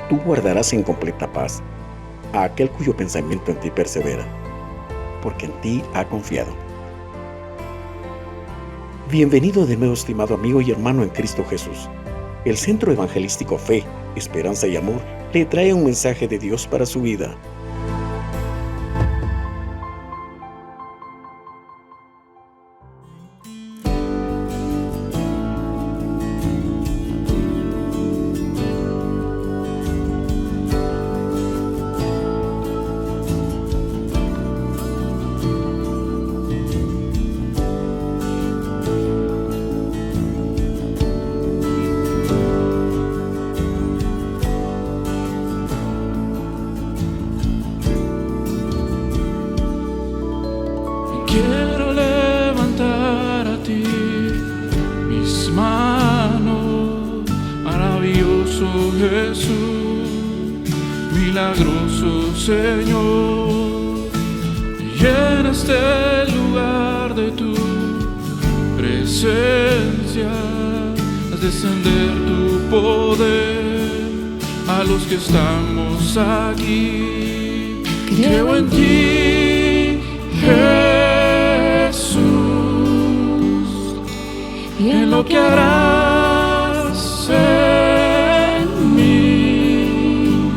tú guardarás en completa paz a aquel cuyo pensamiento en ti persevera, porque en ti ha confiado. Bienvenido de nuevo, estimado amigo y hermano en Cristo Jesús. El Centro Evangelístico Fe, Esperanza y Amor le trae un mensaje de Dios para su vida. Quiero levantar a ti mis manos, maravilloso Jesús, milagroso Señor. Llena este lugar de tu presencia, haz descender tu poder a los que estamos aquí. Creo en ti, Jesús, y en lo que harás en mí.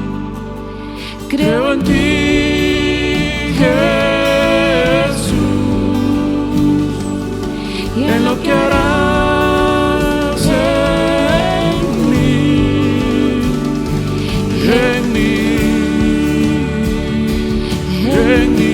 Creo en ti, Jesús, y en lo que harás en mí, en mí, en mí.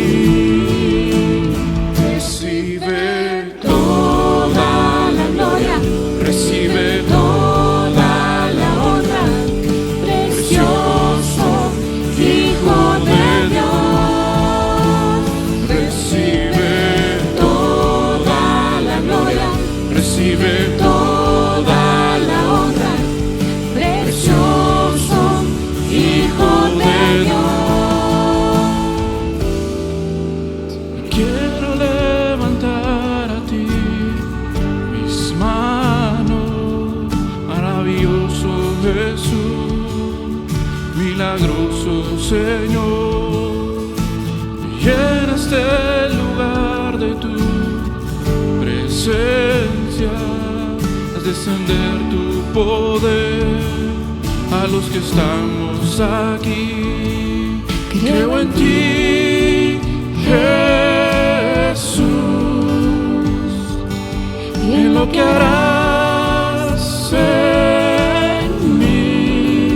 Recibe toda la honra, precioso Hijo de Dios. Quiero levantar a ti mis manos, maravilloso Jesús, milagroso Señor. Llena este lugar de tu presencia, haz descender tu poder a los que estamos aquí. Creo en ti, Jesús, y en lo que harás en mí.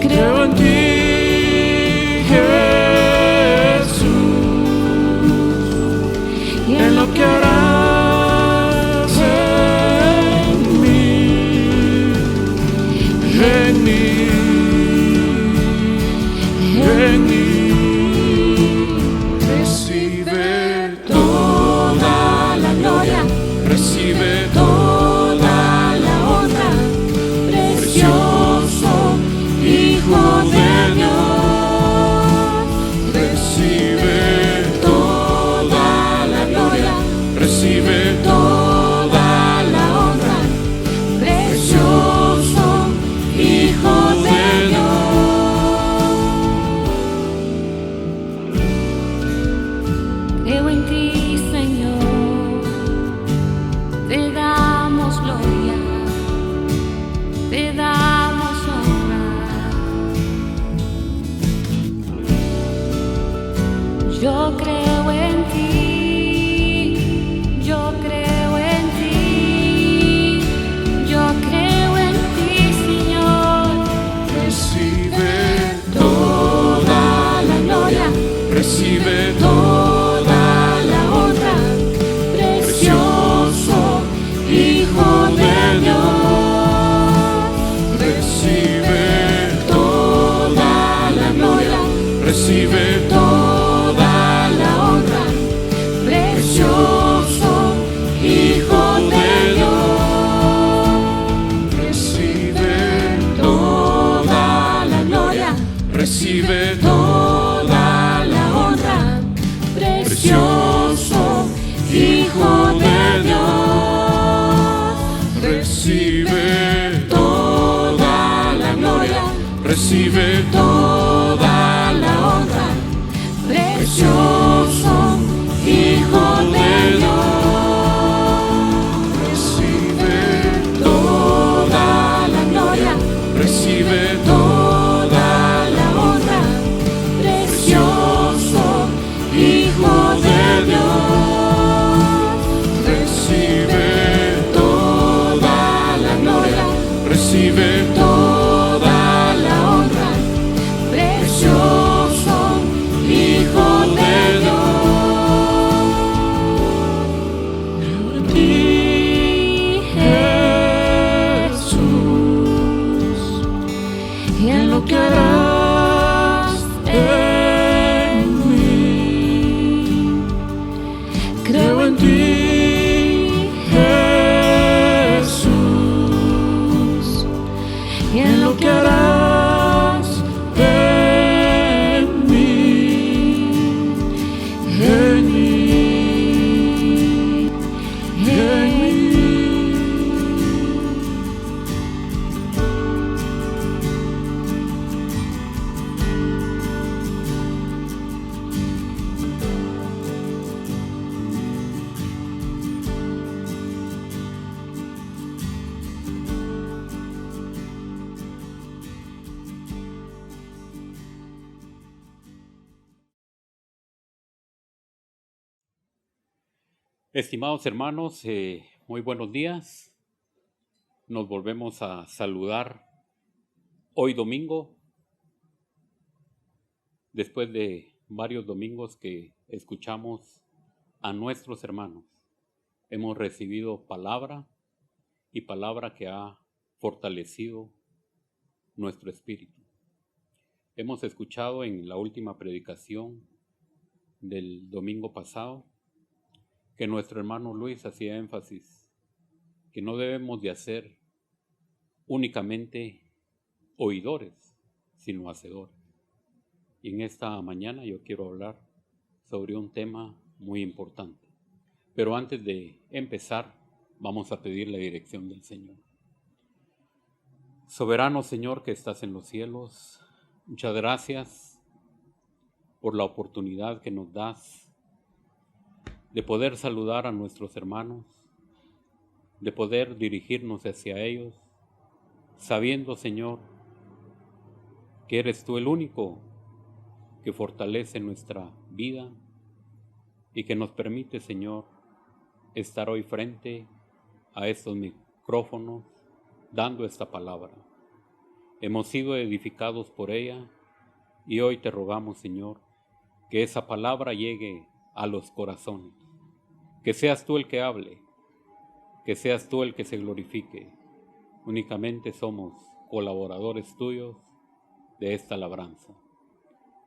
Creo en ti, en lo que harás en mí, en mí, en mí. Recibe toda la gloria, recibe toda la honra, precioso Hijo de Dios. Recibe toda la honra, precioso Hijo de recibe toda la honra, precioso Hijo de Dios. Recibe toda la gloria, recibe toda la honra, precioso Hijo de Dios. Recibe toda la gloria, recibe toda la honra, precioso Hijo de Dios. Creo en ti, Jesús, y en lo que harás en mí. Creo en ti, Jesús, y en lo que harás en mí, en mí, en mí. Estimados hermanos, muy buenos días. Nos volvemos a saludar hoy domingo, después de varios domingos que escuchamos a nuestros hermanos. Hemos recibido palabra y palabra que ha fortalecido nuestro espíritu. Hemos escuchado en la última predicación del domingo pasado que nuestro hermano Luis hacía énfasis que no debemos de hacer únicamente oidores, sino hacedores. Y en esta mañana yo quiero hablar sobre un tema muy importante. Pero antes de empezar, vamos a pedir la dirección del Señor. Soberano Señor que estás en los cielos, muchas gracias por la oportunidad que nos das de poder saludar a nuestros hermanos, de poder dirigirnos hacia ellos, sabiendo, Señor, que eres tú el único que fortalece nuestra vida y que nos permite, Señor, estar hoy frente a estos micrófonos dando esta palabra. Hemos sido edificados por ella y hoy te rogamos, Señor, que esa palabra llegue a los corazones, que seas tú el que hable, que seas tú el que se glorifique. Únicamente somos colaboradores tuyos de esta labranza.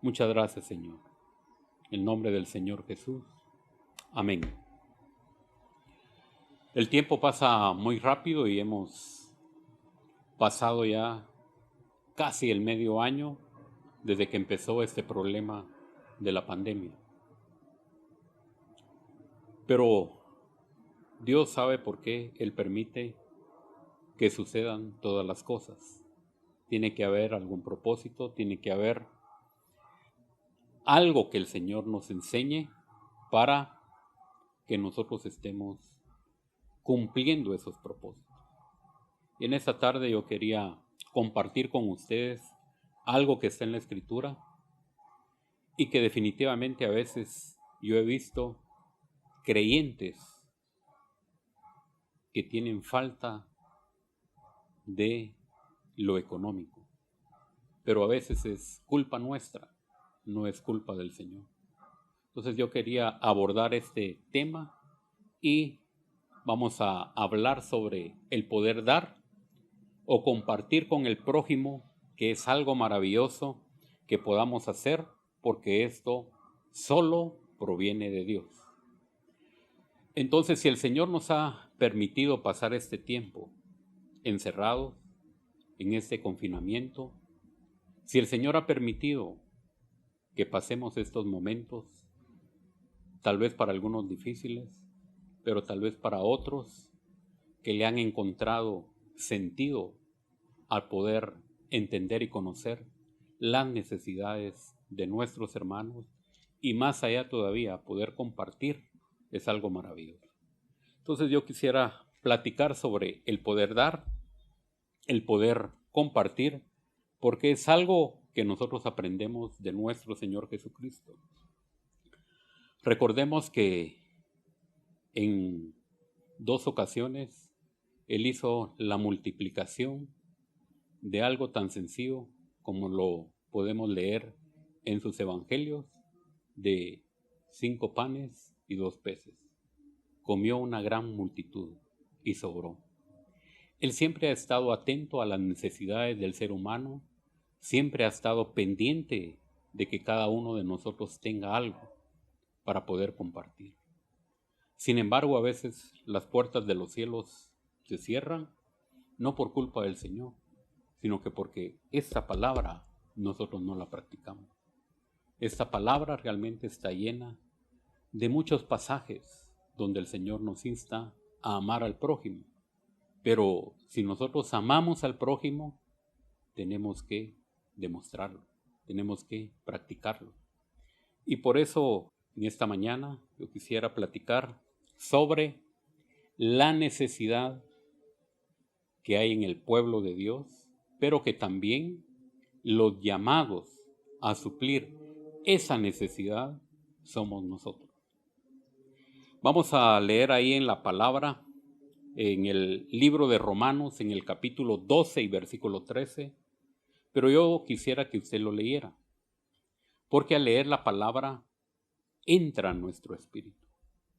Muchas gracias, Señor. En nombre del Señor Jesús. Amén. El tiempo pasa muy rápido y hemos pasado ya casi el medio año desde que empezó este problema de la pandemia. Pero Dios sabe por qué Él permite que sucedan todas las cosas. Tiene que haber algún propósito, tiene que haber algo que el Señor nos enseñe para que nosotros estemos cumpliendo esos propósitos. Y en esta tarde yo quería compartir con ustedes algo que está en la Escritura y que definitivamente a veces yo he visto creyentes que tienen falta de lo económico, pero a veces es culpa nuestra, no es culpa del Señor. Entonces yo quería abordar este tema y vamos a hablar sobre el poder dar o compartir con el prójimo, que es algo maravilloso que podamos hacer, porque esto solo proviene de Dios. Entonces, si el Señor nos ha permitido pasar este tiempo encerrados en este confinamiento, si el Señor ha permitido que pasemos estos momentos, tal vez para algunos difíciles, pero tal vez para otros que le han encontrado sentido al poder entender y conocer las necesidades de nuestros hermanos y más allá todavía poder compartir es algo maravilloso. Entonces yo quisiera platicar sobre el poder dar, el poder compartir, porque es algo que nosotros aprendemos de nuestro Señor Jesucristo. Recordemos que en 2 ocasiones Él hizo la multiplicación de algo tan sencillo como lo podemos leer en sus evangelios, de 5 panes y 2 peces. Comió una gran multitud y sobró. Él siempre ha estado atento a las necesidades del ser humano, siempre ha estado pendiente de que cada uno de nosotros tenga algo para poder compartir. Sin embargo, a veces las puertas de los cielos se cierran, no por culpa del Señor, sino que porque esta palabra nosotros no la practicamos. Esta palabra realmente está llena de muchos pasajes donde el Señor nos insta a amar al prójimo. Pero si nosotros amamos al prójimo, tenemos que demostrarlo, tenemos que practicarlo. Y por eso, en esta mañana, yo quisiera platicar sobre la necesidad que hay en el pueblo de Dios, pero que también los llamados a suplir esa necesidad somos nosotros. Vamos a leer ahí en la palabra, en el libro de Romanos, en el capítulo 12 y versículo 13, pero yo quisiera que usted lo leyera, porque al leer la palabra entra en nuestro espíritu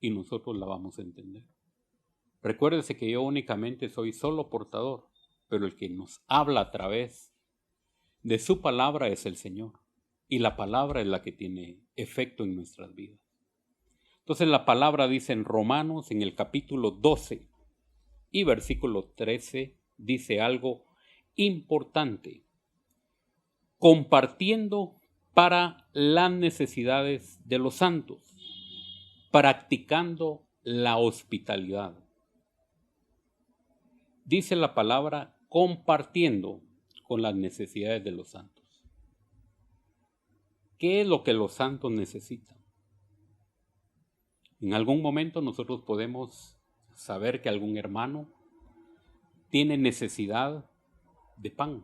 y nosotros la vamos a entender. Recuérdese que yo únicamente soy solo portador, pero el que nos habla a través de su palabra es el Señor, y la palabra es la que tiene efecto en nuestras vidas. Entonces la palabra dice en Romanos, en el capítulo 12 y versículo 13, dice algo importante: compartiendo para las necesidades de los santos, practicando la hospitalidad. Dice la palabra compartiendo con las necesidades de los santos. ¿Qué es lo que los santos necesitan? En algún momento nosotros podemos saber que algún hermano tiene necesidad de pan.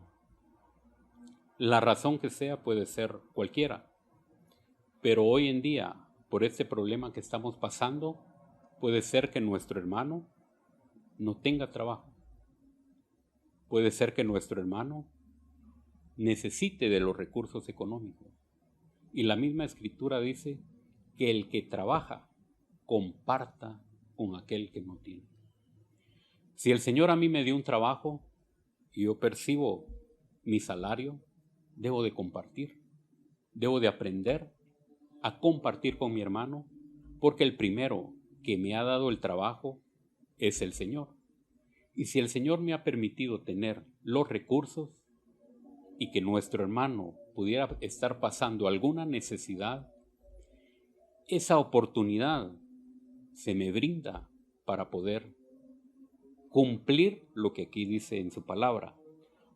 La razón que sea puede ser cualquiera, pero hoy en día, por este problema que estamos pasando, puede ser que nuestro hermano no tenga trabajo. Puede ser que nuestro hermano necesite de los recursos económicos. Y la misma Escritura dice que el que trabaja comparta con aquel que no tiene. Si el Señor a mí me dio un trabajo y yo percibo mi salario, debo de compartir. Debo de aprender a compartir con mi hermano, porque el primero que me ha dado el trabajo es el Señor. Y si el Señor me ha permitido tener los recursos y que nuestro hermano pudiera estar pasando alguna necesidad, esa oportunidad se me brinda para poder cumplir lo que aquí dice en su palabra,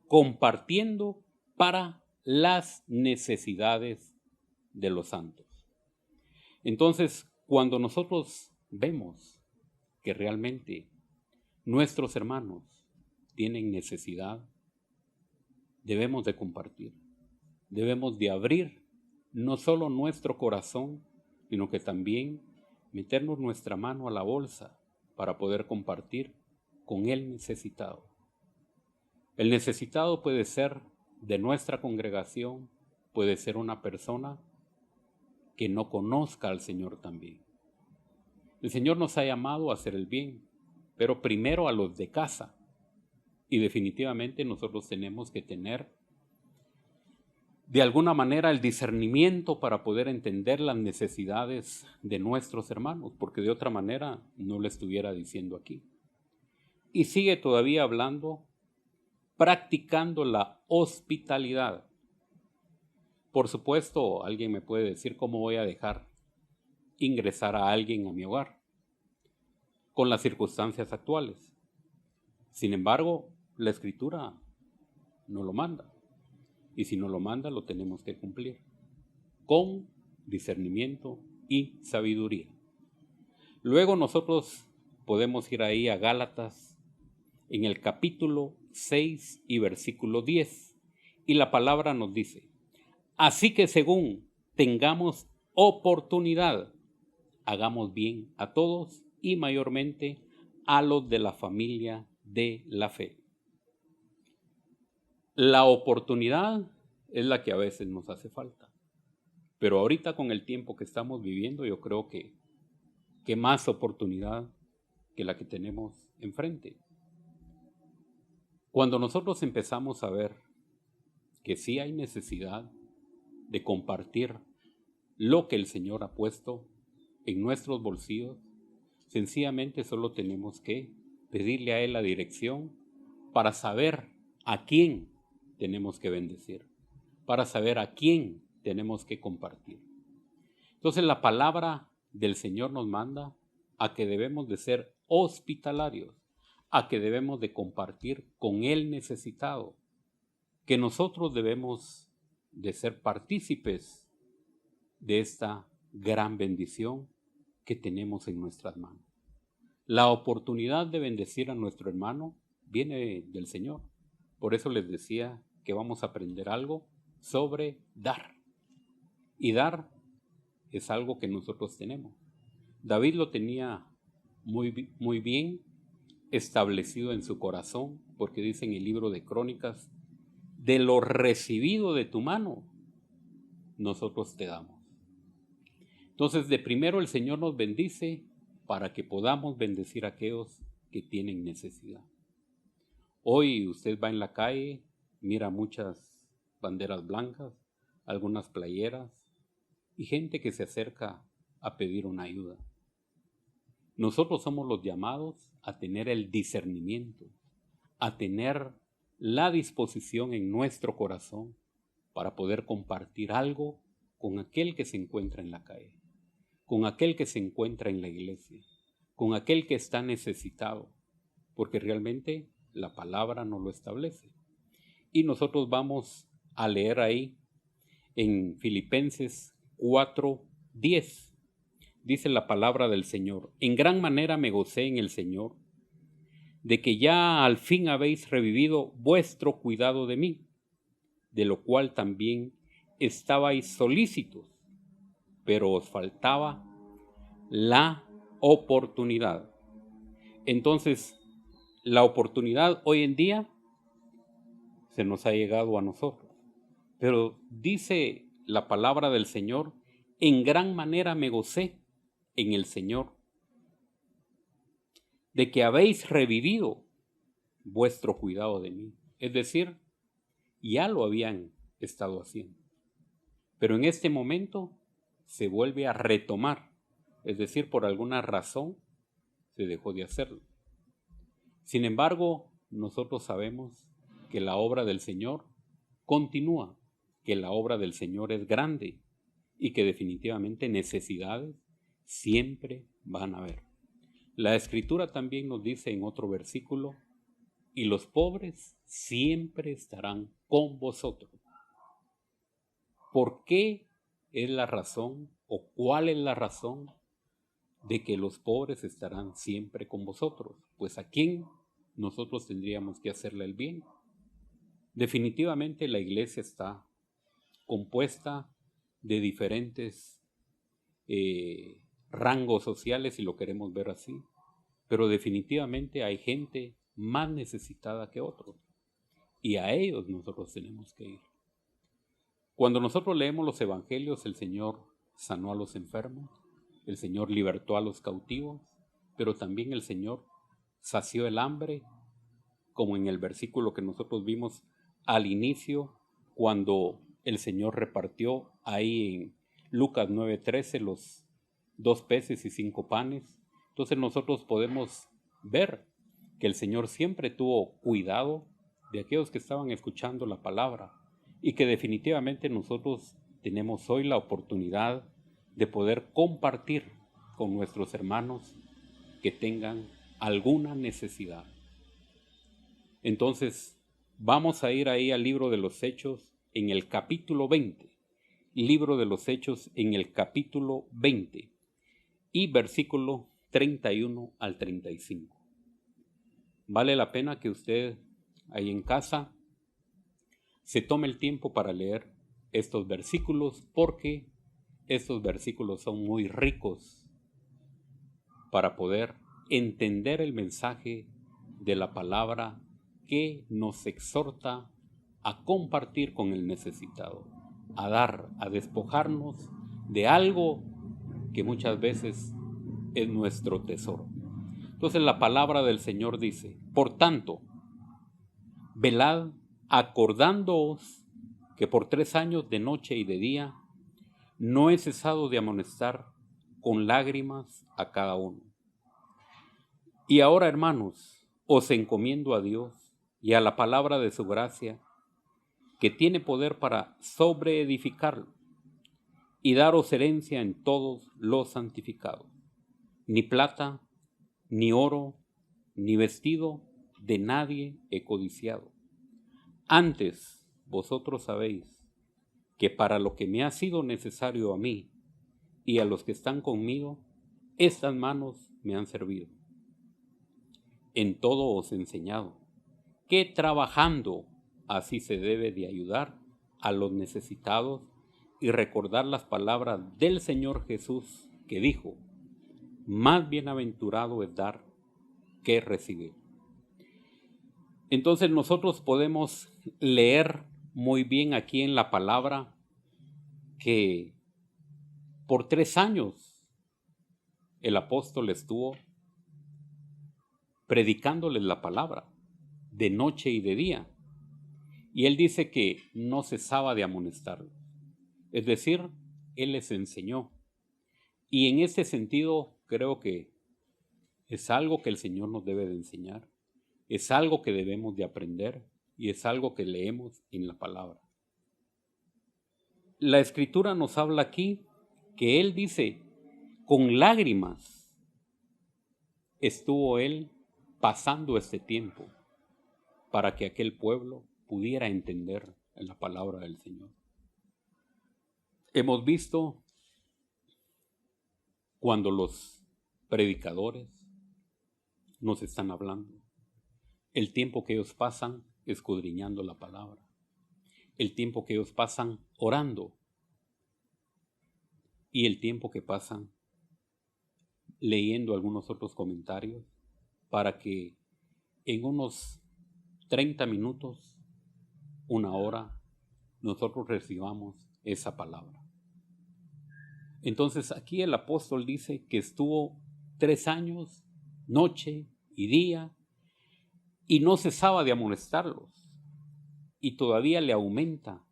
compartiendo para las necesidades de los santos. Entonces, cuando nosotros vemos que realmente nuestros hermanos tienen necesidad, debemos de compartir, debemos de abrir no solo nuestro corazón, sino que también meternos nuestra mano a la bolsa para poder compartir con el necesitado. El necesitado puede ser de nuestra congregación, puede ser una persona que no conozca al Señor también. El Señor nos ha llamado a hacer el bien, pero primero a los de casa. Y definitivamente nosotros tenemos que tener de alguna manera el discernimiento para poder entender las necesidades de nuestros hermanos, porque de otra manera no lo estuviera diciendo aquí. Y sigue todavía hablando, practicando la hospitalidad. Por supuesto, alguien me puede decir cómo voy a dejar ingresar a alguien a mi hogar con las circunstancias actuales. Sin embargo, la Escritura no lo manda. Y si no lo manda, lo tenemos que cumplir con discernimiento y sabiduría. Luego nosotros podemos ir ahí a Gálatas en el capítulo 6 y versículo 10. Y la palabra nos dice: así que según tengamos oportunidad, hagamos bien a todos y mayormente a los de la familia de la fe. La oportunidad es la que a veces nos hace falta. Pero ahorita con el tiempo que estamos viviendo, yo creo que más oportunidad que la que tenemos enfrente. Cuando nosotros empezamos a ver que sí hay necesidad de compartir lo que el Señor ha puesto en nuestros bolsillos, sencillamente solo tenemos que pedirle a Él la dirección para saber a quién tenemos que bendecir, para saber a quién tenemos que compartir. Entonces la palabra del Señor nos manda a que debemos de ser hospitalarios, a que debemos de compartir con el necesitado, que nosotros debemos de ser partícipes de esta gran bendición que tenemos en nuestras manos. La oportunidad de bendecir a nuestro hermano viene del Señor. Por eso les decía que vamos a aprender algo sobre dar. Y dar es algo que nosotros tenemos. David lo tenía muy bien establecido en su corazón, porque dice en el libro de Crónicas: de lo recibido de tu mano, nosotros te damos. Entonces, de primero el Señor nos bendice para que podamos bendecir a aquellos que tienen necesidad. Hoy usted va en la calle, mira muchas banderas blancas, algunas playeras y gente que se acerca a pedir una ayuda. Nosotros somos los llamados a tener el discernimiento, a tener la disposición en nuestro corazón para poder compartir algo con aquel que se encuentra en la calle, con aquel que se encuentra en la iglesia, con aquel que está necesitado, porque realmente la palabra nos lo establece. Y nosotros vamos a leer ahí en Filipenses 4:10. Dice la palabra del Señor: en gran manera me gocé en el Señor, de que ya al fin habéis revivido vuestro cuidado de mí, de lo cual también estabais solícitos, pero os faltaba la oportunidad. Entonces, la oportunidad hoy en día se nos ha llegado a nosotros. Pero dice la palabra del Señor: en gran manera me gocé en el Señor, de que habéis revivido vuestro cuidado de mí. Es decir, ya lo habían estado haciendo, pero en este momento se vuelve a retomar. Es decir, por alguna razón se dejó de hacerlo. Sin embargo, nosotros sabemos que la obra del Señor continúa, que la obra del Señor es grande y que definitivamente necesidades siempre van a haber. La Escritura también nos dice en otro versículo: y los pobres siempre estarán con vosotros. ¿Por qué es la razón o cuál es la razón de que los pobres estarán siempre con vosotros? Pues ¿a quién nosotros tendríamos que hacerle el bien? Definitivamente la iglesia está compuesta de diferentes rangos sociales, si lo queremos ver así, pero definitivamente hay gente más necesitada que otros y a ellos nosotros tenemos que ir. Cuando nosotros leemos los evangelios, el Señor sanó a los enfermos, el Señor libertó a los cautivos, pero también el Señor sació el hambre, como en el versículo que nosotros vimos al inicio, cuando el Señor repartió ahí en Lucas 9:13 los 2 peces y 5 panes. Entonces nosotros podemos ver que el Señor siempre tuvo cuidado de aquellos que estaban escuchando la palabra y que definitivamente nosotros tenemos hoy la oportunidad de poder compartir con nuestros hermanos que tengan alguna necesidad. Entonces, vamos a ir ahí al libro de los Hechos, en el capítulo 20, libro de los Hechos en el capítulo 20 y versículo 31 al 35. Vale la pena que usted ahí en casa se tome el tiempo para leer estos versículos, porque estos versículos son muy ricos para poder entender el mensaje de la palabra que nos exhorta a compartir con el necesitado, a dar, a despojarnos de algo que muchas veces es nuestro tesoro. Entonces la palabra del Señor dice: por tanto, velad, acordándoos que por 3 años de noche y de día no he cesado de amonestar con lágrimas a cada uno. Y ahora, hermanos, os encomiendo a Dios y a la palabra de su gracia, que tiene poder para sobreedificarlo y daros herencia en todos los santificados. Ni plata, ni oro, ni vestido de nadie he codiciado. Antes, vosotros sabéis que para lo que me ha sido necesario a mí y a los que están conmigo, estas manos me han servido. En todo os he enseñado que trabajando así se debe de ayudar a los necesitados y recordar las palabras del Señor Jesús, que dijo: más bienaventurado es dar que recibir. Entonces nosotros podemos leer muy bien aquí en la palabra que por 3 años el apóstol estuvo predicándoles la palabra de noche y de día. Y él dice que no cesaba de amonestarlos. Es decir, él les enseñó. Y en ese sentido creo que es algo que el Señor nos debe de enseñar. Es algo que debemos de aprender y es algo que leemos en la palabra. La Escritura nos habla aquí que él dice: con lágrimas estuvo él pasando este tiempo para que aquel pueblo pudiera entender la palabra del Señor. Hemos visto cuando los predicadores nos están hablando, el tiempo que ellos pasan escudriñando la palabra, el tiempo que ellos pasan orando y el tiempo que pasan leyendo algunos otros comentarios, para que en unos 30 minutos, 1 hora, nosotros recibamos esa palabra. Entonces aquí el apóstol dice que estuvo 3 años, noche y día, y no cesaba de amonestarlos, y todavía le aumenta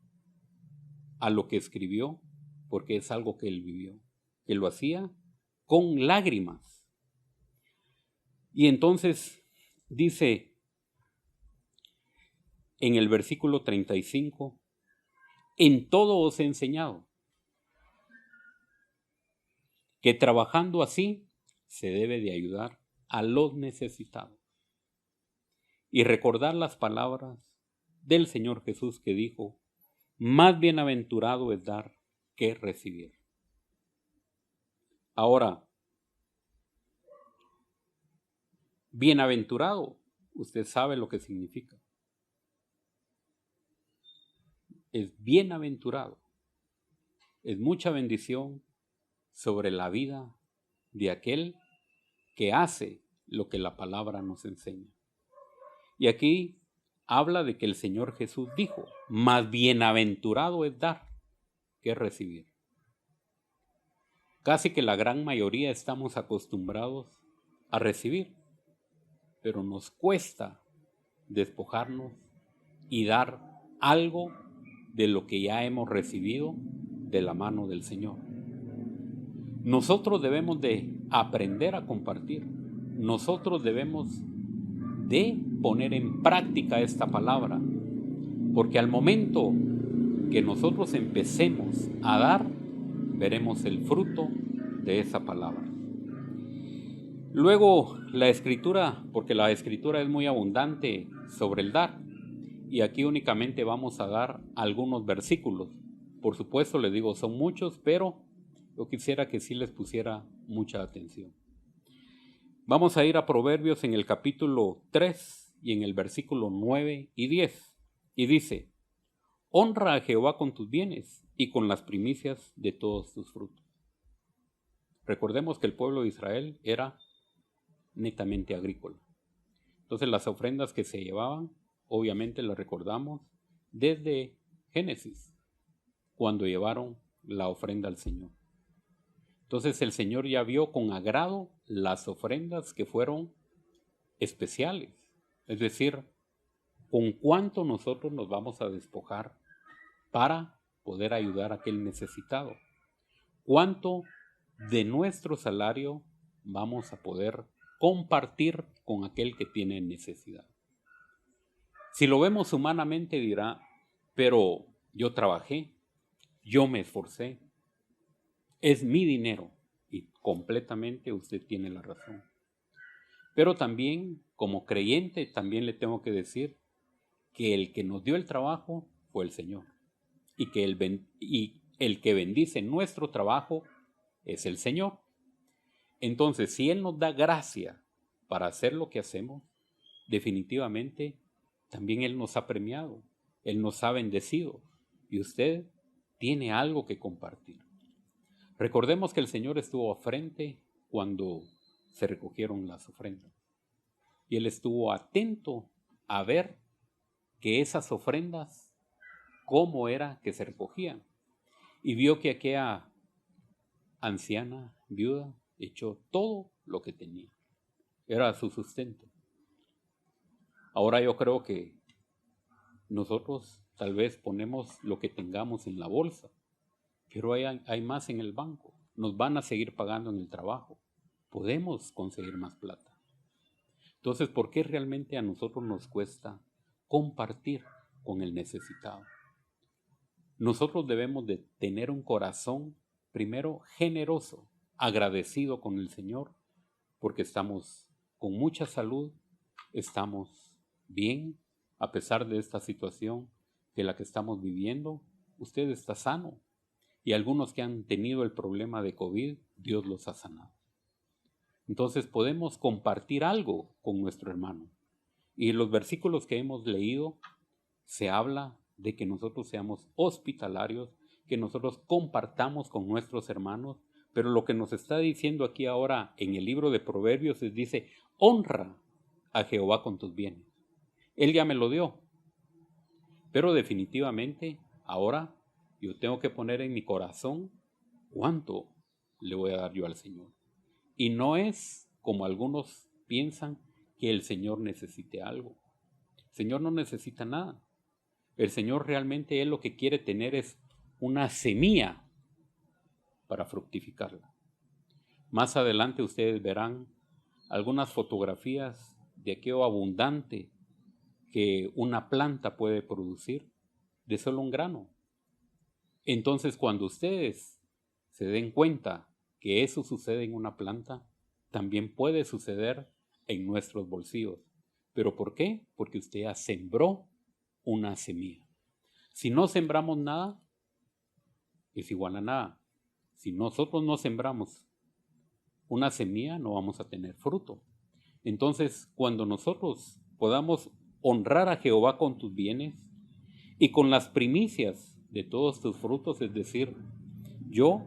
a lo que escribió, porque es algo que él vivió, que lo hacía con lágrimas. Y entonces dice en el versículo 35, en todo os he enseñado que trabajando así se debe de ayudar a los necesitados y recordar las palabras del Señor Jesús, que dijo: más bienaventurado es dar que recibir. Ahora, bienaventurado, usted sabe lo que significa. Es bienaventurado. Es mucha bendición sobre la vida de aquel que hace lo que la palabra nos enseña. Y aquí habla de que el Señor Jesús dijo: más bienaventurado es dar que recibir. Casi que la gran mayoría estamos acostumbrados a recibir, pero nos cuesta despojarnos y dar algo de lo que ya hemos recibido de la mano del Señor. Nosotros debemos de aprender a compartir. Nosotros debemos de poner en práctica esta palabra, porque al momento que nosotros empecemos a dar, veremos el fruto de esa palabra. Luego la Escritura, porque la Escritura es muy abundante sobre el dar, y aquí únicamente vamos a dar algunos versículos. Por supuesto, les digo, son muchos, pero yo quisiera que sí les pusiera mucha atención. Vamos a ir a Proverbios en el capítulo 3 y en el versículo 9 y 10. Y dice: honra a Jehová con tus bienes y con las primicias de todos tus frutos. Recordemos que el pueblo de Israel era netamente agrícola. Entonces las ofrendas que se llevaban, obviamente las recordamos desde Génesis, cuando llevaron la ofrenda al Señor. Entonces el Señor ya vio con agrado las ofrendas que fueron especiales. Es decir, con cuánto nosotros nos vamos a despojar para poder ayudar a aquel necesitado. Cuánto de nuestro salario vamos a poder compartir con aquel que tiene necesidad. Si lo vemos humanamente dirá, pero yo trabajé, yo me esforcé, es mi dinero, y completamente usted tiene la razón. Pero también, como creyente, también le tengo que decir que el que nos dio el trabajo fue el Señor, y que el que bendice nuestro trabajo es el Señor. Entonces, si Él nos da gracia para hacer lo que hacemos, definitivamente también Él nos ha premiado, Él nos ha bendecido, y usted tiene algo que compartir. Recordemos que el Señor estuvo frente cuando se recogieron las ofrendas, y Él estuvo atento a ver que esas ofrendas, cómo era que se recogían, y vio que aquella anciana viuda echó todo lo que tenía. Era su sustento. Ahora yo creo que nosotros tal vez ponemos lo que tengamos en la bolsa, pero hay más en el banco. Nos van a seguir pagando en el trabajo. Podemos conseguir más plata. Entonces, ¿por qué realmente a nosotros nos cuesta compartir con el necesitado? Nosotros debemos de tener un corazón primero generoso, agradecido con el Señor, porque estamos con mucha salud, estamos bien, a pesar de esta situación que la que estamos viviendo. Usted está sano, y algunos que han tenido el problema de COVID, Dios los ha sanado. Entonces podemos compartir algo con nuestro hermano. Y en los versículos que hemos leído se habla de que nosotros seamos hospitalarios, que nosotros compartamos con nuestros hermanos. Pero lo que nos está diciendo aquí ahora en el libro de Proverbios dice: honra a Jehová con tus bienes. Él ya me lo dio. Pero definitivamente ahora yo tengo que poner en mi corazón cuánto le voy a dar yo al Señor. Y no es como algunos piensan que el Señor necesite algo. El Señor no necesita nada. El Señor realmente Él lo que quiere tener es una semilla para fructificarla. Más adelante ustedes verán algunas fotografías de aquello abundante que una planta puede producir de solo un grano. Entonces, cuando ustedes se den cuenta que eso sucede en una planta, también puede suceder en nuestros bolsillos. ¿Pero por qué? Porque usted ya sembró una semilla. Si no sembramos nada, es igual a nada. Si nosotros no sembramos una semilla, no vamos a tener fruto. Entonces, cuando nosotros podamos honrar a Jehová con tus bienes y con las primicias de todos tus frutos, es decir, yo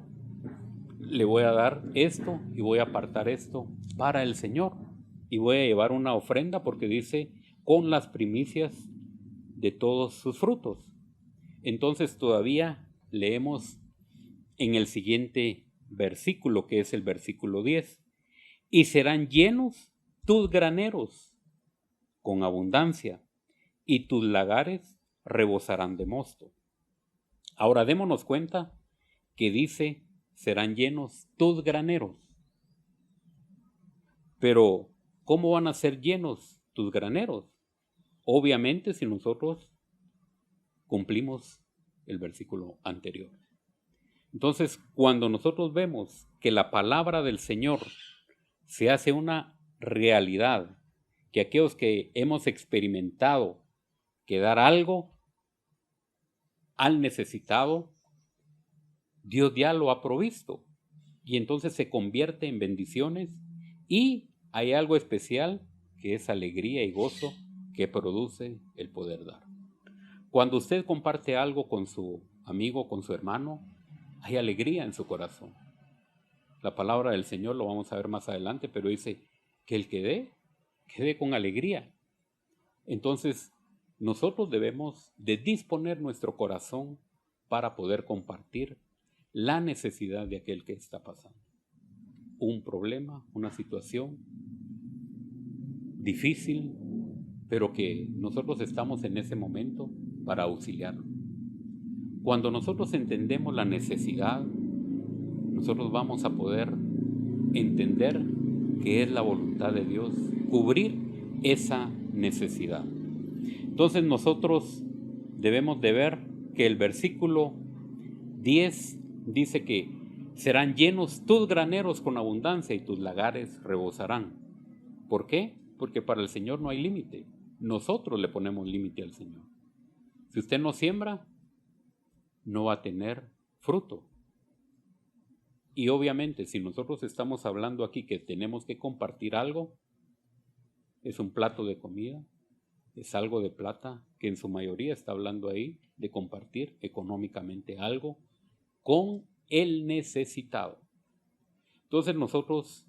le voy a dar esto y voy a apartar esto para el Señor, y voy a llevar una ofrenda porque dice con las primicias de todos sus frutos. Entonces todavía leemos en el siguiente versículo, que es el versículo 10, y serán llenos tus graneros con abundancia, y tus lagares rebosarán de mosto. Ahora démonos cuenta que dice serán llenos tus graneros. Pero ¿cómo van a ser llenos tus graneros? Obviamente si nosotros cumplimos el versículo anterior. Entonces, cuando nosotros vemos que la palabra del Señor se hace una realidad, que aquellos que hemos experimentado que dar algo al necesitado, Dios ya lo ha provisto. Y entonces se convierte en bendiciones y hay algo especial que es alegría y gozo que produce el poder dar. Cuando usted comparte algo con su amigo, con su hermano, hay alegría en su corazón. La palabra del Señor lo vamos a ver más adelante, pero dice que el que dé, quede con alegría. Entonces, nosotros debemos de disponer nuestro corazón para poder compartir la necesidad de aquel que está pasando. Un problema, una situación difícil, pero que nosotros estamos en ese momento para auxiliarlo. Cuando nosotros entendemos la necesidad, nosotros vamos a poder entender que es la voluntad de Dios cubrir esa necesidad. Entonces nosotros debemos de ver que el versículo 10 dice que serán llenos tus graneros con abundancia y tus lagares rebosarán. ¿Por qué? Porque para el Señor no hay límite. Nosotros le ponemos límite al Señor. Si usted no siembra, no va a tener fruto. Y obviamente, si nosotros estamos hablando aquí que tenemos que compartir algo, es un plato de comida, es algo de plata, que en su mayoría está hablando ahí de compartir económicamente algo con el necesitado. Entonces nosotros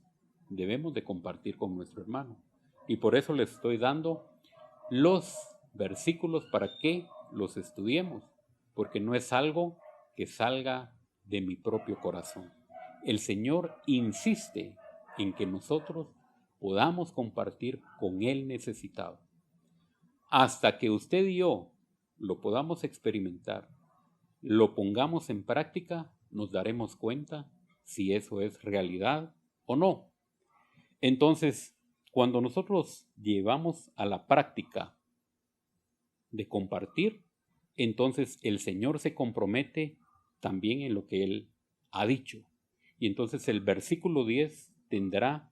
debemos de compartir con nuestro hermano. Y por eso les estoy dando los versículos para que los estudiemos, porque no es algo que salga de mi propio corazón. El Señor insiste en que nosotros podamos compartir con el necesitado. Hasta que usted y yo lo podamos experimentar, lo pongamos en práctica, nos daremos cuenta si eso es realidad o no. Entonces, cuando nosotros llevamos a la práctica de compartir, entonces el Señor se compromete también en lo que Él ha dicho. Y entonces el versículo 10 tendrá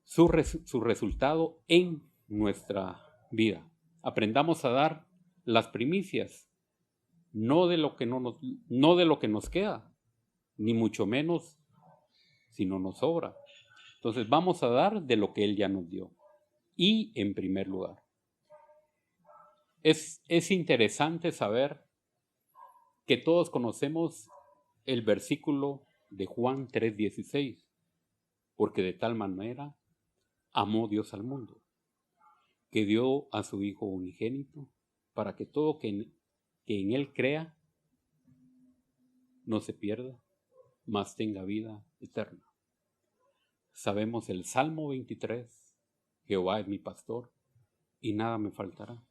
su resultado en nuestra vida. Aprendamos a dar las primicias, no de lo que nos queda, ni mucho menos si no nos sobra. Entonces vamos a dar de lo que Él ya nos dio. Y en primer lugar, es interesante saber que todos conocemos el versículo de Juan 3:16, porque de tal manera amó Dios al mundo, que dio a su Hijo unigénito, para que todo que en Él crea no se pierda, mas tenga vida eterna. Sabemos el Salmo 23, Jehová es mi pastor y nada me faltará.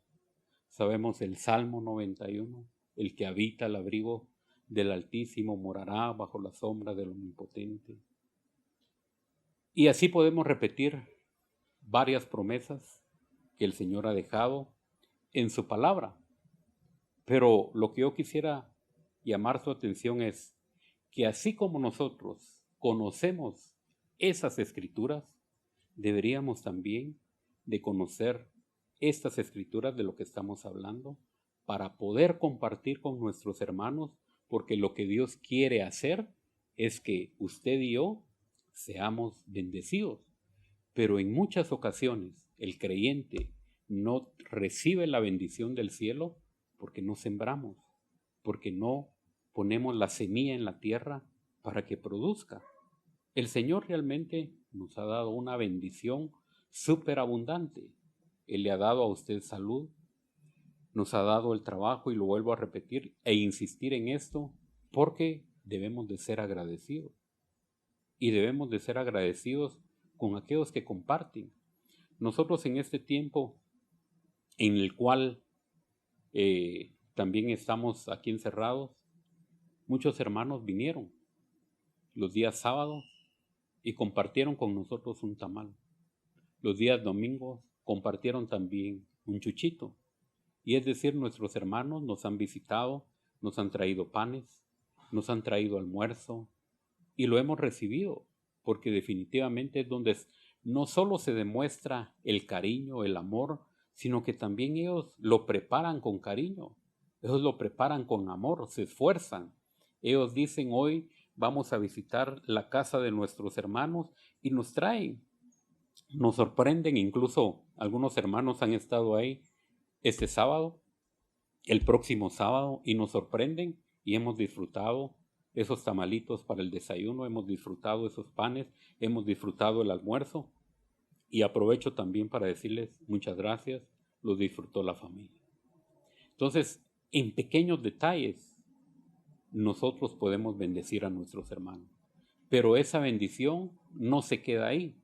Sabemos el Salmo 91, el que habita al abrigo del Altísimo morará bajo la sombra del Omnipotente. Y así podemos repetir varias promesas que el Señor ha dejado en su palabra. Pero lo que yo quisiera llamar su atención es que así como nosotros conocemos esas escrituras, deberíamos también de conocer estas escrituras de lo que estamos hablando para poder compartir con nuestros hermanos, porque lo que Dios quiere hacer es que usted y yo seamos bendecidos. Pero en muchas ocasiones el creyente no recibe la bendición del cielo porque no sembramos, porque no ponemos la semilla en la tierra para que produzca. El Señor realmente nos ha dado una bendición superabundante. Él le ha dado a usted salud, nos ha dado el trabajo, y lo vuelvo a repetir e insistir en esto, porque debemos de ser agradecidos. Y debemos de ser agradecidos con aquellos que comparten. Nosotros en este tiempo en el cual también estamos aquí encerrados, muchos hermanos vinieron los días sábados y compartieron con nosotros un tamal. Los días domingos compartieron también un chuchito. Y es decir, nuestros hermanos nos han visitado, nos han traído panes, nos han traído almuerzo, y lo hemos recibido, porque definitivamente es donde no solo se demuestra el cariño, el amor, sino que también ellos lo preparan con cariño, ellos lo preparan con amor, se esfuerzan. Ellos dicen: hoy vamos a visitar la casa de nuestros hermanos, y nos traen, nos sorprenden. Incluso algunos hermanos han estado ahí este sábado, el próximo sábado, y nos sorprenden, y hemos disfrutado esos tamalitos para el desayuno, hemos disfrutado esos panes, hemos disfrutado el almuerzo. Y aprovecho también para decirles muchas gracias, los disfrutó la familia. Entonces, en pequeños detalles, nosotros podemos bendecir a nuestros hermanos. Pero esa bendición no se queda ahí.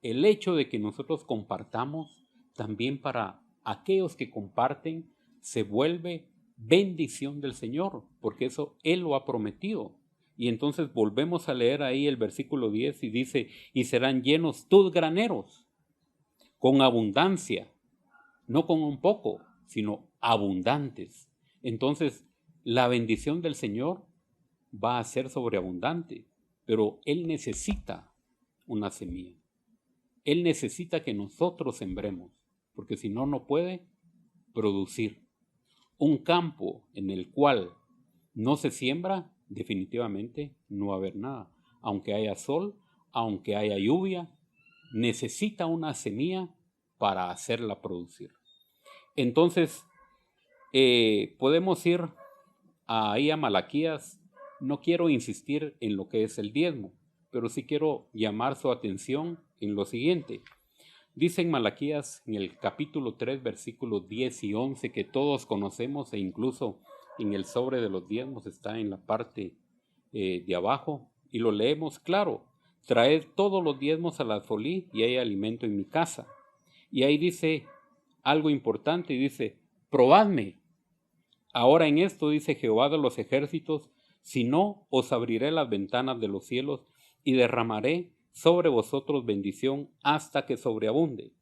El hecho de que nosotros compartamos, también para aquellos que comparten, se vuelve bendición del Señor, porque eso Él lo ha prometido. Y entonces volvemos a leer ahí el versículo 10 y dice: y serán llenos tus graneros con abundancia, no con un poco, sino abundantes. Entonces, la bendición del Señor va a ser sobreabundante, pero Él necesita una semilla. Él necesita que nosotros sembremos, porque si no, no puede producir. Un campo en el cual no se siembra, definitivamente no va a haber nada. Aunque haya sol, aunque haya lluvia, necesita una semilla para hacerla producir. Entonces, podemos ir ahí a Malaquías. No quiero insistir en lo que es el diezmo, pero sí quiero llamar su atención en lo siguiente. Dice en Malaquías, en el capítulo 3, versículos 10 y 11, que todos conocemos, e incluso en el sobre de los diezmos está en la parte de abajo, y lo leemos claro: traed todos los diezmos al alfolí, y hay alimento en mi casa. Y ahí dice algo importante, y dice: probadme ahora en esto, dice Jehová de los ejércitos, si no, os abriré las ventanas de los cielos y derramaré sobre vosotros bendición hasta que sobreabunde.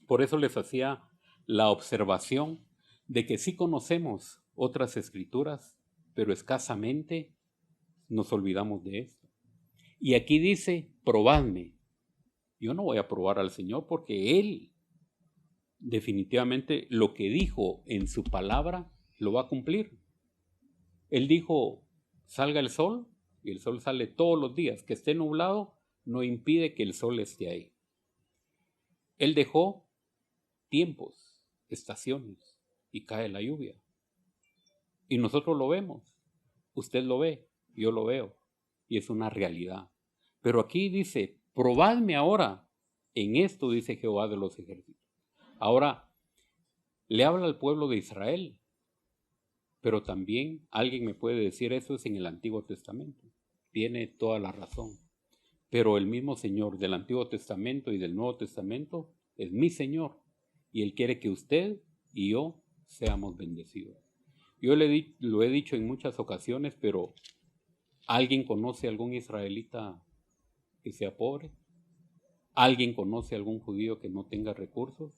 Por eso les hacía la observación de que sí conocemos otras escrituras, pero escasamente nos olvidamos de esto. Y aquí dice: probadme. Yo no voy a probar al Señor, porque Él definitivamente lo que dijo en su palabra lo va a cumplir. Él dijo: salga el sol, y el sol sale todos los días. Que esté nublado no impide que el sol esté ahí. Él dejó tiempos, estaciones, y cae la lluvia. Y nosotros lo vemos. Usted lo ve, yo lo veo, y es una realidad. Pero aquí dice: probadme ahora en esto, dice Jehová de los ejércitos. Ahora, le habla al pueblo de Israel, pero también alguien me puede decir: eso es en el Antiguo Testamento. Tiene toda la razón. Pero el mismo Señor del Antiguo Testamento y del Nuevo Testamento es mi Señor, y Él quiere que usted y yo seamos bendecidos. Yo lo he dicho en muchas ocasiones, pero ¿alguien conoce a algún israelita que sea pobre? ¿Alguien conoce a algún judío que no tenga recursos?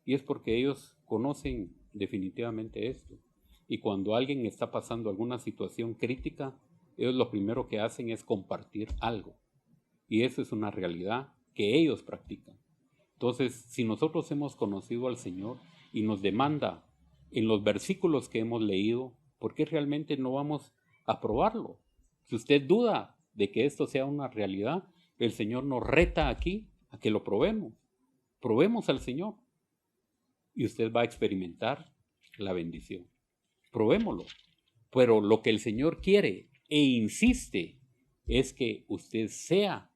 Y es porque ellos conocen definitivamente esto. Y cuando alguien está pasando alguna situación crítica, ellos lo primero que hacen es compartir algo. Y eso es una realidad que ellos practican. Entonces, si nosotros hemos conocido al Señor y nos demanda en los versículos que hemos leído, ¿por qué realmente no vamos a probarlo? Si usted duda de que esto sea una realidad, el Señor nos reta aquí a que lo probemos. Probemos al Señor y usted va a experimentar la bendición. Probémoslo. Pero lo que el Señor quiere e insiste es que usted sea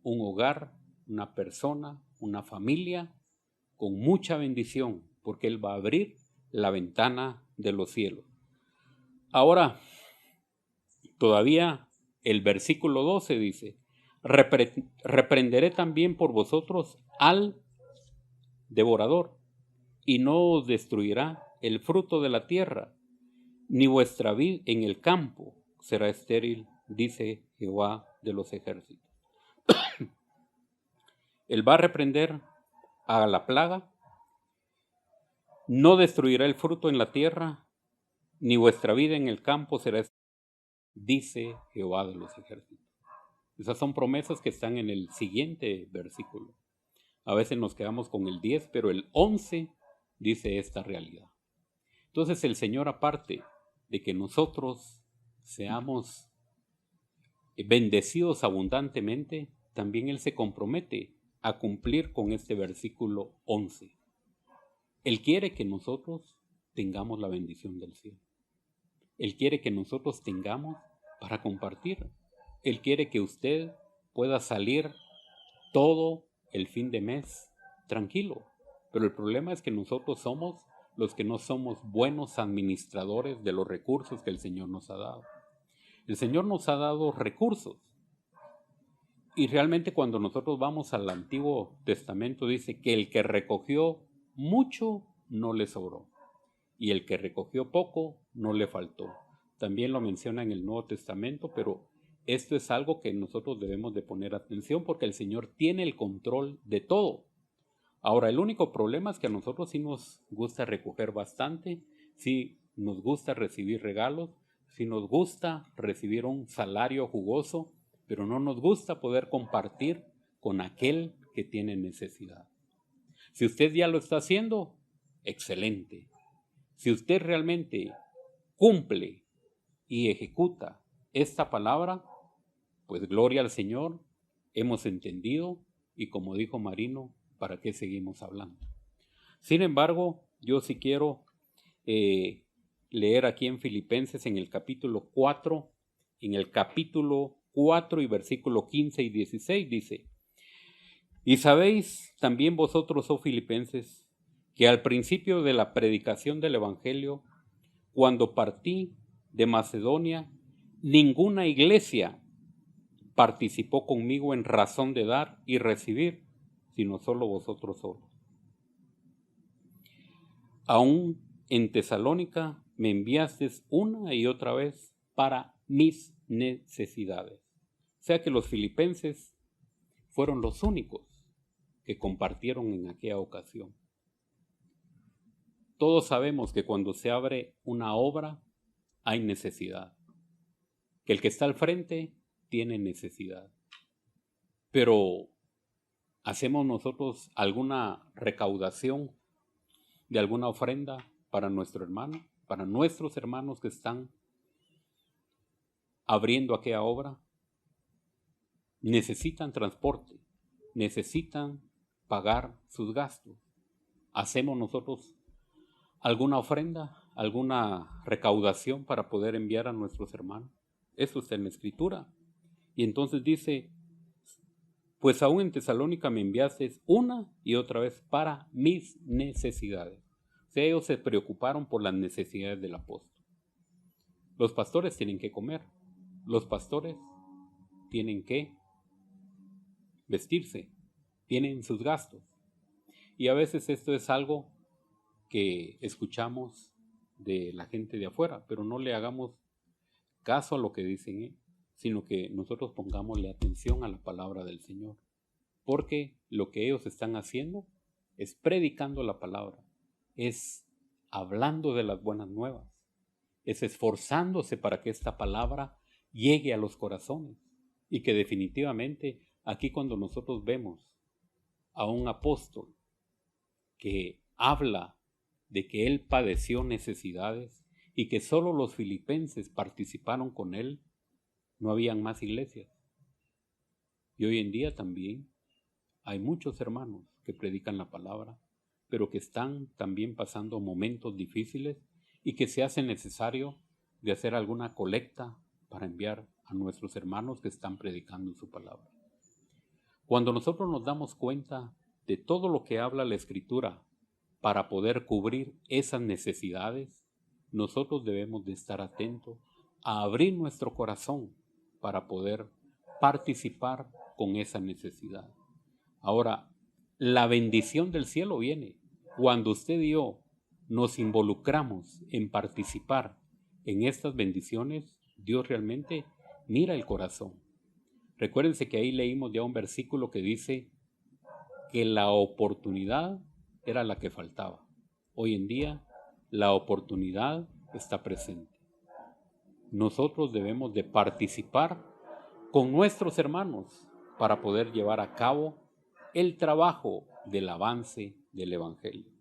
un hogar, una persona, una familia con mucha bendición, porque Él va a abrir la ventana de los cielos. Ahora, todavía el versículo 12 dice: reprenderé también por vosotros al devorador, y no os destruirá el fruto de la tierra, ni vuestra vid en el campo será estéril, dice Jehová de los ejércitos. Él va a reprender a la plaga, no destruirá el fruto en la tierra, ni vuestra vida en el campo será estéril, dice Jehová de los ejércitos. Esas son promesas que están en el siguiente versículo. A veces nos quedamos con el 10, pero el 11 dice esta realidad. Entonces el Señor, aparte de que nosotros seamos bendecidos abundantemente, también Él se compromete a cumplir con este versículo 11. Él quiere que nosotros tengamos la bendición del cielo. Él quiere que nosotros tengamos para compartir. Él quiere que usted pueda salir todo el fin de mes tranquilo. Pero el problema es que nosotros somos los que no somos buenos administradores de los recursos que el Señor nos ha dado. El Señor nos ha dado recursos. Y realmente cuando nosotros vamos al Antiguo Testamento dice que el que recogió mucho no le sobró. Y el que recogió poco no le faltó. También lo menciona en el Nuevo Testamento, pero esto es algo que nosotros debemos de poner atención porque el Señor tiene el control de todo. Ahora, el único problema es que a nosotros sí nos gusta recoger bastante, sí nos gusta recibir regalos, sí nos gusta recibir un salario jugoso, pero no nos gusta poder compartir con aquel que tiene necesidad. Si usted ya lo está haciendo, excelente. Si usted realmente cumple y ejecuta esta palabra, pues gloria al Señor, hemos entendido y como dijo Marino, ¿para qué seguimos hablando? Sin embargo, yo sí quiero leer aquí en Filipenses en el capítulo 4 y versículo 15 y 16 dice: Y sabéis también vosotros, oh filipenses, que al principio de la predicación del Evangelio, cuando partí de Macedonia, ninguna iglesia participó conmigo en razón de dar y recibir, sino solo vosotros solos. Aún en Tesalónica me enviasteis una y otra vez para mis necesidades. O sea que los filipenses fueron los únicos que compartieron en aquella ocasión. Todos sabemos que cuando se abre una obra hay necesidad, que el que está al frente tiene necesidad. Pero ¿hacemos nosotros alguna recaudación de alguna ofrenda para nuestro hermano, para nuestros hermanos que están abriendo aquella obra? Necesitan transporte, necesitan pagar sus gastos. ¿Hacemos nosotros alguna ofrenda, alguna recaudación para poder enviar a nuestros hermanos? Eso está en la Escritura. Y entonces dice: pues aún en Tesalónica me enviasteis una y otra vez para mis necesidades. O sea, ellos se preocuparon por las necesidades del apóstol. Los pastores tienen que comer. Los pastores tienen que vestirse. Tienen sus gastos. Y a veces esto es algo que escuchamos de la gente de afuera, pero no le hagamos caso a lo que dicen, sino que nosotros pongámosle atención a la palabra del Señor, porque lo que ellos están haciendo es predicando la palabra, es hablando de las buenas nuevas, es esforzándose para que esta palabra llegue a los corazones, y que definitivamente aquí cuando nosotros vemos a un apóstol que habla de que él padeció necesidades y que solo los filipenses participaron con él, no habían más iglesias. Y hoy en día también hay muchos hermanos que predican la palabra, pero que están también pasando momentos difíciles y que se hace necesario de hacer alguna colecta para enviar a nuestros hermanos que están predicando su palabra. Cuando nosotros nos damos cuenta de todo lo que habla la Escritura para poder cubrir esas necesidades, nosotros debemos de estar atentos a abrir nuestro corazón para poder participar con esa necesidad. Ahora, la bendición del cielo viene cuando usted y yo nos involucramos en participar en estas bendiciones. Dios realmente mira el corazón. Recuérdense que ahí leímos ya un versículo que dice que la oportunidad era la que faltaba. Hoy en día la oportunidad está presente. Nosotros debemos de participar con nuestros hermanos para poder llevar a cabo el trabajo del avance del Evangelio.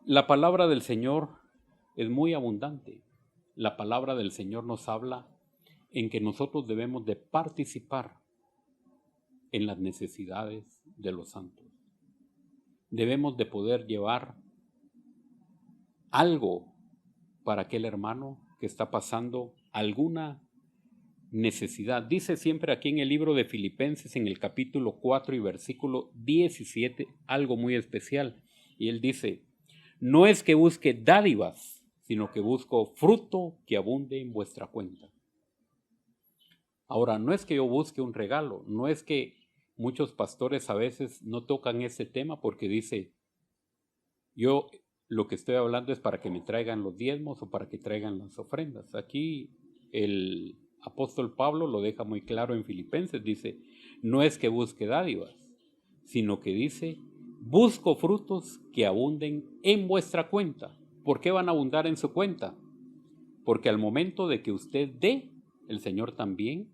La palabra del Señor es muy abundante. La palabra del Señor nos habla en que nosotros debemos de participar en las necesidades de los santos. Debemos de poder llevar algo para aquel hermano que está pasando alguna necesidad. Dice siempre aquí en el libro de Filipenses, en el capítulo 4 y versículo 17, algo muy especial. Y él dice: no es que busque dádivas, sino que busco fruto que abunde en vuestra cuenta. Ahora, no es que yo busque un regalo, no es que muchos pastores a veces no tocan ese tema porque dice: yo lo que estoy hablando es para que me traigan los diezmos o para que traigan las ofrendas. Aquí el apóstol Pablo lo deja muy claro en Filipenses, dice: no es que busque dádivas, sino que dice: busco frutos que abunden en vuestra cuenta. ¿Por qué van a abundar en su cuenta? Porque al momento de que usted dé, el Señor también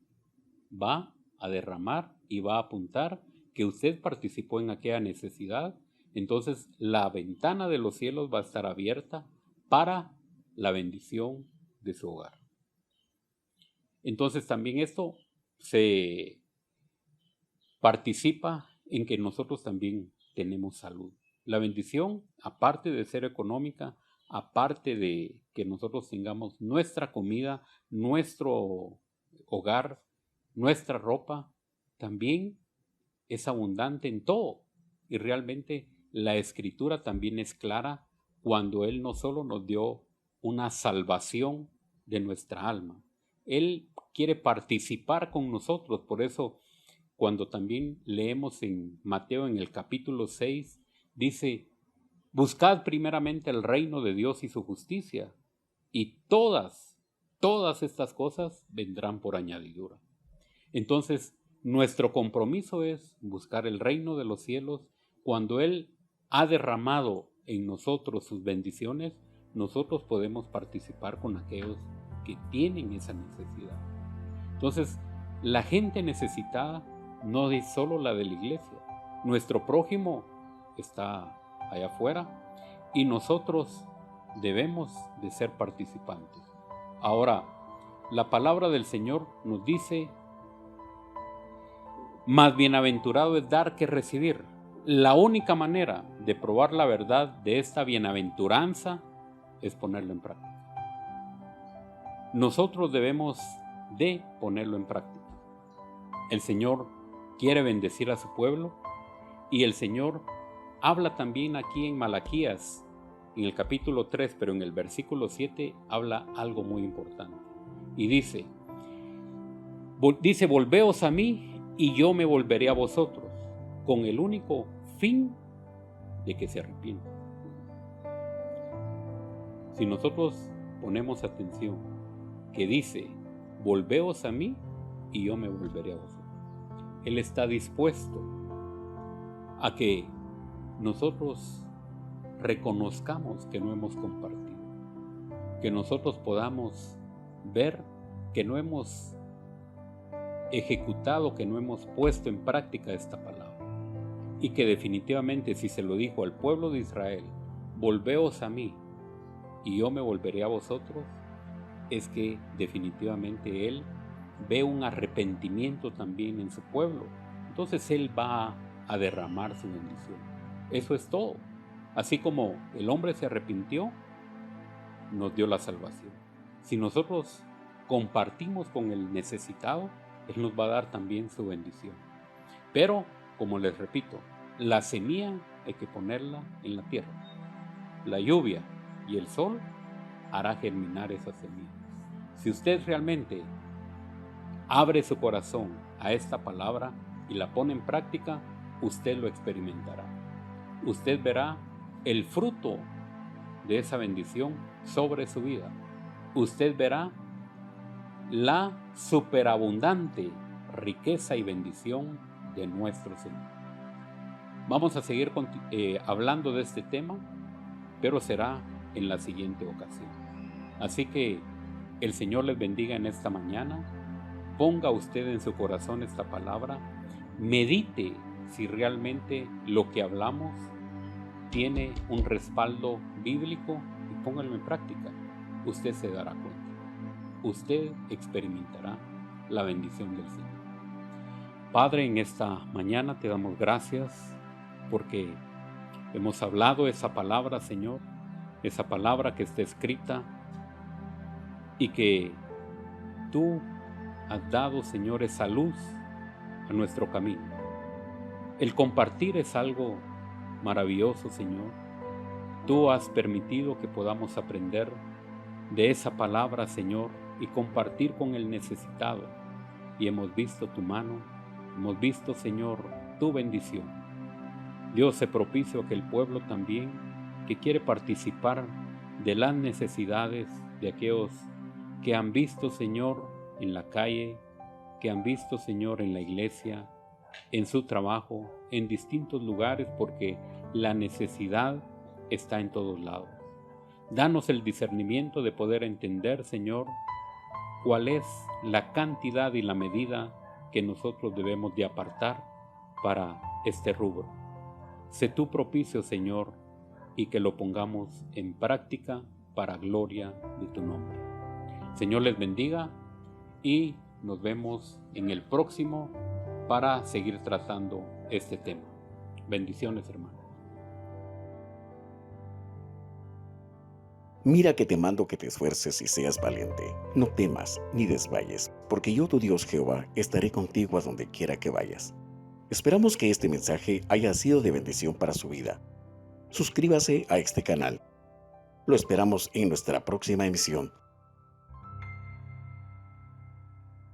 va a derramar y va a apuntar que usted participó en aquella necesidad. Entonces la ventana de los cielos va a estar abierta para la bendición de su hogar. Entonces también esto se participa en que nosotros también tenemos salud. La bendición, aparte de ser económica, aparte de que nosotros tengamos nuestra comida, nuestro hogar, nuestra ropa, también es abundante en todo. Y realmente la Escritura también es clara cuando Él no solo nos dio una salvación de nuestra alma, Él quiere participar con nosotros. Por eso, cuando también leemos en Mateo en el capítulo 6, dice: buscad primeramente el reino de Dios y su justicia, y todas estas cosas vendrán por añadidura. Entonces, nuestro compromiso es buscar el reino de los cielos. Cuando Él ha derramado en nosotros sus bendiciones, nosotros podemos participar con aquellos que tienen esa necesidad. Entonces, la gente necesitada no es solo la de la iglesia. Nuestro prójimo está allá afuera y nosotros debemos de ser participantes. Ahora, la palabra del Señor nos dice: más bienaventurado es dar que recibir. La única manera de probar la verdad de esta bienaventuranza es ponerlo en práctica. Nosotros debemos de ponerlo en práctica. El Señor quiere bendecir a su pueblo y el Señor habla también aquí en Malaquías, en el capítulo 3, pero en el versículo 7 habla algo muy importante. Y dice: volveos a mí y yo me volveré a vosotros, con el único fin de que se arrepientan. Si nosotros ponemos atención, que dice: volveos a mí y yo me volveré a vosotros, Él está dispuesto a que nosotros reconozcamos que no hemos compartido, que nosotros podamos ver que no hemos ejecutado, que no hemos puesto en práctica esta palabra, y que definitivamente, si se lo dijo al pueblo de Israel: volveos a mí y yo me volveré a vosotros, es que definitivamente Él ve un arrepentimiento también en su pueblo. Entonces Él va a derramar su bendición. Eso es todo. Así como el hombre se arrepintió, nos dio la salvación. Si nosotros compartimos con el necesitado, Él nos va a dar también su bendición. Pero, como les repito, la semilla hay que ponerla en la tierra. La lluvia y el sol hará germinar esas semillas. Si usted realmente abre su corazón a esta palabra y la pone en práctica, usted lo experimentará. Usted verá el fruto de esa bendición sobre su vida. Usted verá la superabundante riqueza y bendición de nuestro Señor. Vamos a seguir hablando de este tema, pero será en la siguiente ocasión. Así que el Señor les bendiga en esta mañana. Ponga usted en su corazón esta palabra, medite si realmente lo que hablamos tiene un respaldo bíblico, y póngalo en práctica. Usted se dará cuenta. Usted experimentará la bendición del Señor. Padre, en esta mañana te damos gracias porque hemos hablado esa palabra, Señor, esa palabra que está escrita y que tú has dado, Señor, esa luz a nuestro camino. El compartir es algo maravilloso, Señor. Tú has permitido que podamos aprender de esa palabra, Señor, y compartir con el necesitado. Y hemos visto tu mano, hemos visto, Señor, tu bendición. Dios, se propicio que el pueblo también, que quiere participar de las necesidades de aquellos que han visto, Señor, en la calle, que han visto, Señor, en la iglesia, en su trabajo, en distintos lugares, porque la necesidad está en todos lados. Danos el discernimiento de poder entender, Señor, cuál es la cantidad y la medida que nosotros debemos de apartar para este rubro. Sé tú propicio, Señor, y que lo pongamos en práctica para gloria de tu nombre. Señor les bendiga y nos vemos en el próximo para seguir tratando este tema. Bendiciones, hermanos. Mira que te mando que te esfuerces y seas valiente. No temas ni desmayes, porque yo, tu Dios Jehová, estaré contigo a donde quiera que vayas. Esperamos que este mensaje haya sido de bendición para su vida. Suscríbase a este canal. Lo esperamos en nuestra próxima emisión.